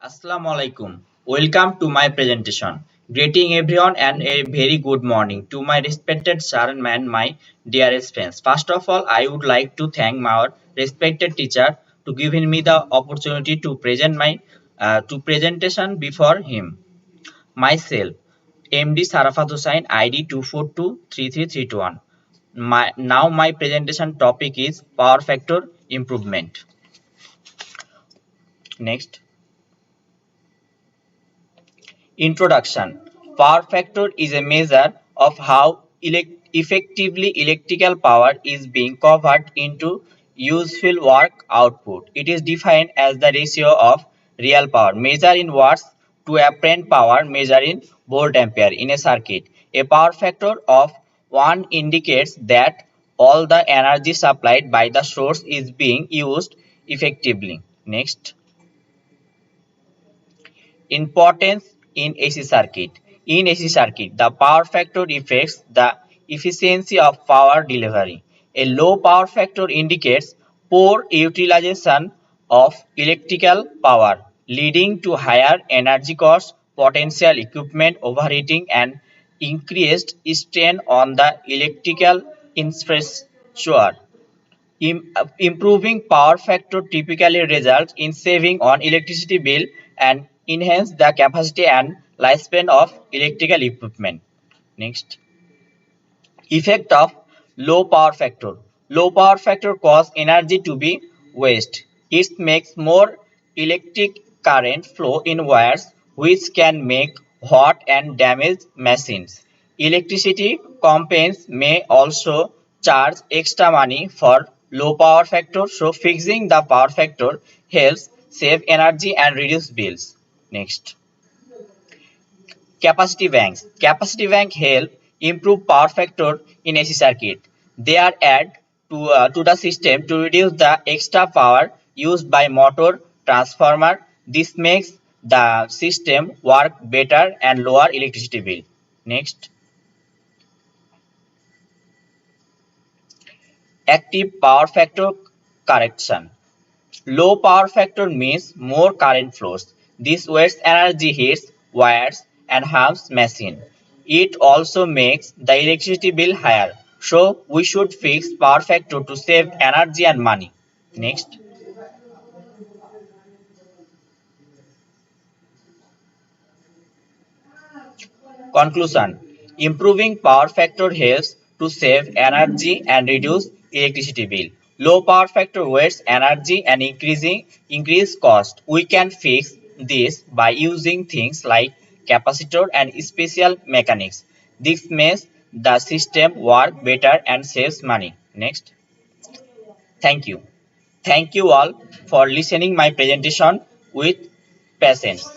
Assalamu alaikum. Welcome to my presentation. Greeting everyone and a very good morning to my respected sir and my dearest friends. First of all, I would like to thank our respected teacher to giving me the opportunity to present my presentation before him. Myself, MD Sarafat Hussain, ID 2423331. Now my presentation topic is power factor improvement. Next. Introduction. Power factor is a measure of how effectively electrical power is being converted into useful work output. It is defined as the ratio of real power measured in watts to apparent power measured in volt ampere in a circuit. A power factor of 1 indicates that all the energy supplied by the source is being used effectively. Next. Importance in AC circuit. In AC circuit, the power factor affects the efficiency of power delivery. A low power factor indicates poor utilization of electrical power, leading to higher energy costs, potential equipment overheating, and increased strain on the electrical infrastructure. Improving power factor typically results in saving on electricity bill and enhance the capacity and lifespan of electrical equipment. Next. Effect of low power factor. Low power factor cause energy to be waste. It makes more electric current flow in wires which can make hot and damage machines. Electricity companies may also charge extra money for low power factor, so fixing the power factor helps save energy and reduce bills. Next. Capacity banks. Capacity bank help improve power factor in AC circuit. They are added to the system to reduce the extra power used by motor transformer. This makes the system work better and lower electricity bill. Next. Active power factor correction. Low power factor means more current flows. This wastes energy, hits wires and harms machine. It also makes the electricity bill higher. So we should fix power factor to save energy and money. Next. Conclusion. Improving power factor helps to save energy and reduce electricity bill. Low power factor wastes energy and increase cost. We can fix this by using things like capacitor and special mechanics. This makes the system work better and saves money. Next. Thank you. Thank you all for listening my presentation with patience.